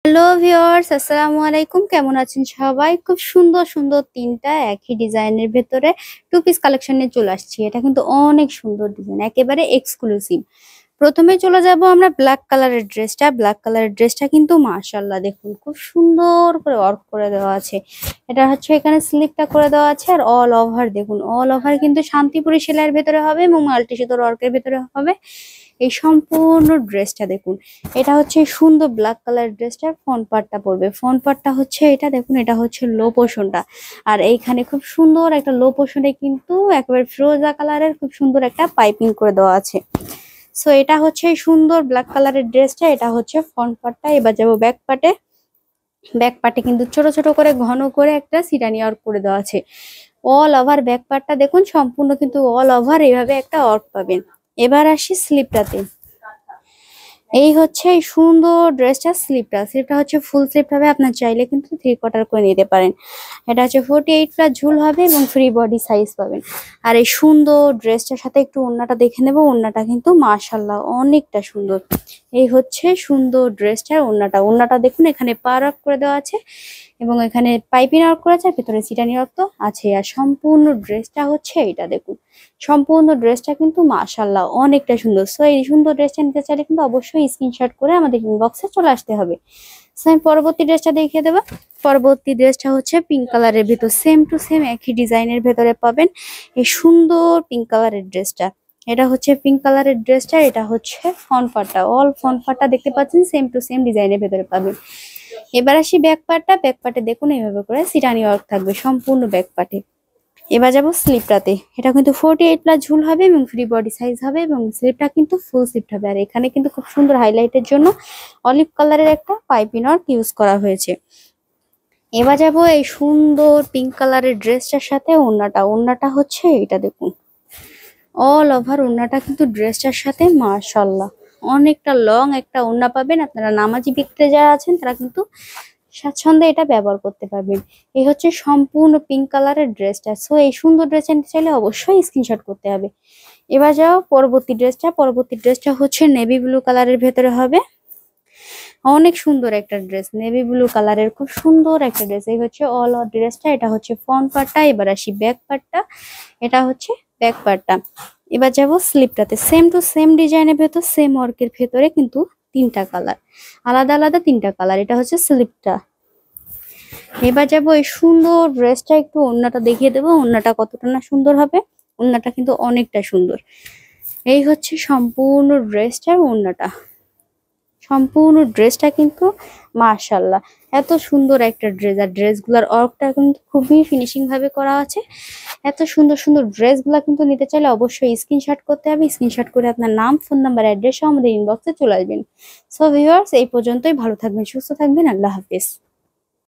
Hello viewers, আসসালামু আলাইকুম। কেমন আছেন সবাই? খুব সুন্দর সুন্দর তিনটা একই ডিজাইনের ভেতরে টু পিস কালেকশন নিয়ে চলে আসছি। এটা কিন্তু অনেক সুন্দর ডিজাইন, একেবারে এক্সক্লুসিভ। প্রথমে চলে যাব আমরা ব্ল্যাক কালারের ড্রেসটা। ব্ল্যাক কালারের ড্রেসটা কিন্তু মাশাআল্লাহ দেখুন খুব সুন্দর করে ওয়ার্ক করে দেওয়া আছে। এটা হচ্ছে এখানে স্লিপটা করে দেওয়া আছে, আর অল ওভার দেখুন, অল ওভার কিন্তু শান্তিপুরি সেলাইয়ের ভেতরে হবে এবং মাল্টি সুতোর ওয়ার্কের ভেতরে হবে। এই সম্পূর্ণ ড্রেসটা দেখুন, এটা হচ্ছে সুন্দর ব্ল্যাক কালার ড্রেসটার ফ্রন্ট পার্টটা পড়বে। ফ্রন্ট পার্টটা হচ্ছে এটা দেখুন, এটা হচ্ছে লো পোর্শনটা। আর এইখানে খুব সুন্দর একটা লো পোর্শনে কিন্তু একেবারে ফিরোজা কালারের খুব সুন্দর একটা পাইপিং করে দেওয়া আছে। সো এটা হচ্ছে সুন্দর ব্ল্যাক কালারের ড্রেসটা, এটা হচ্ছে ফ্রন্ট পার্টটা। এবার যাবো ব্যাক পার্টে। ব্যাক পার্টে কিন্তু ছোট ছোট করে ঘন করে একটা সিটানি ওয়ার্ক করে দেওয়া আছে। অল ওভার ব্যাক পার্টটা দেখুন, সম্পূর্ণ কিন্তু অল ওভার এইভাবে একটা ওয়ার্ক পাবেন। এবার আসি স্লিপটাতে। এই হচ্ছে এই সুন্দর ড্রেসটা স্লিপটা। স্লিপটা হচ্ছে ফুল স্লিপ হবে, আপনার চাইলে কিন্তু 3/4 করে নিতে পারেন। এটা হচ্ছে 48 প্লাস ঝুল হবে এবং ফ্রি বডি সাইজ পাবেন। আর এই সুন্দর ড্রেসটার সাথে একটু ওড়নাটা দেখে নেব। ওড়নাটা কিন্তু মাশাআল্লাহ অনেকটা সুন্দর। এই হচ্ছে সুন্দর ড্রেসটার ওড়নাটা। ওড়নাটা দেখুন, এখানে পার আপ করে দেওয়া আছে এবং এখানে পাইপিং ওয়ার্ক করা আছে, ভিতরে সিটানি ওয়ার্ক তো আছে। আর সম্পূর্ণ ড্রেসটা হচ্ছে এটা দেখুন, সম্পূর্ণ ড্রেসটা কিন্তু মাশাআল্লাহ অনেকটা সুন্দর। সো এই সুন্দর ড্রেসটা নিতে চাইলে কিন্তু অবশ্যই স্ক্রিনশট করে আমাদের ইনবক্সে চলে আসতে হবে। সো আমি পরবর্তী ড্রেসটা দেখিয়ে দেবো। পরবর্তী ড্রেসটা হচ্ছে পিঙ্ক কালারের ভিতর, সেম টু সেম একই ডিজাইনের ভেতরে পাবেন এই সুন্দর পিঙ্ক কালারের ড্রেসটা। এটা হচ্ছে পিঙ্ক কালারের ড্রেসটা, এটা হচ্ছে ফ্রন্ট পার্টটা। অল ফ্রন্ট পার্টটা দেখতে পাচ্ছেন সেম টু সেম ডিজাইনের ভেতরে পাবেন। এবার আসি ব্যাক পার্টটা। ব্যাক পার্টে দেখুন এইভাবে করে সিটানি ওয়ার্ক থাকবে সম্পূর্ণ ব্যাক পার্টে। এবার যাবো স্লিপটাতে। এটা কিন্তু 48 প্লাস ঝুল হবে এবং ফ্রি বডি সাইজ হবে এবং স্লিপটা কিন্তু ফুল স্লিপ হবে। আর এখানে কিন্তু খুব সুন্দর হাইলাইটের জন্য অলিভ কালারের একটা পাইপিং ওয়ার্ক ইউজ করা হয়েছে। এবার যাবো এই সুন্দর পিঙ্ক কালারের ড্রেসটার সাথে ওড়নাটা। ওড়নাটা হচ্ছে এটা দেখুন, অল ওভার ওড়নাটা কিন্তু ড্রেসটার সাথে মাশাআল্লাহ অনেকটা লং একটা ওড়না পাবেন। আপনারা নামাজি ব্যক্তি যারা আছেন তারা কিন্তু স্বাচ্ছন্দ্যে এটা ব্যবহার করতে পারবেন। এই হচ্ছে সম্পূর্ণ পিঙ্ক কালারের ড্রেসটা। সো এই সুন্দর ড্রেসটা নিতে চাইলে অবশ্যই স্ক্রিনশট করতে হবে। এবার যাও পরবর্তী ড্রেসটা। পরবর্তী ড্রেসটা হচ্ছে নেভি ব্লু কালারের ভেতরে হবে। অনেক সুন্দর একটা ড্রেস, নেভি ব্লু কালারের খুব সুন্দর একটা ড্রেস। এই হচ্ছে অল ড্রেসটা। এটা হচ্ছে ফ্রন্ট পার্টটা। এবার আসি ব্যাক পার্টটা। এটা হচ্ছে ব্যাক পার্টটা। এবার যাবো স্লিপটাতে। সেম টু সেম ডিজাইনের ভেতর সেম ওয়ার্কের ভেতরে কিন্তু তিনটা কালার, আলাদা আলাদা তিনটা কালার। এটা হচ্ছে স্লিপটা। এবার যাবো এই সুন্দর ড্রেসটা, একটু ওড়নাটা দেখিয়ে দেবো। ওড়নাটা কতটা না সুন্দর হবে, ওড়নাটা কিন্তু অনেকটা সুন্দর। এই হচ্ছে সম্পূর্ণ ড্রেসটার ওড়নাটা। সম্পূর্ণ ড্রেসটা কিন্তু মাশাআল্লাহ এত সুন্দর একটা ড্রেস। আর ড্রেসগুলোর ওয়ার্কটা কিন্তু খুবই ফিনিশিং ভাবে করা আছে। এত সুন্দর সুন্দর ড্রেসগুলো কিন্তু নিতে চাইলে অবশ্যই স্ক্রিনশট করতে হবে। স্ক্রিনশট করে আপনার নাম, ফোন নাম্বার, অ্যাড্রেস আমাদের ইনবক্সে চলে আসবেন। সো ভিউয়ার্স, এই পর্যন্তই। ভালো থাকবেন, সুস্থ থাকবেন, আল্লাহ হাফেজ।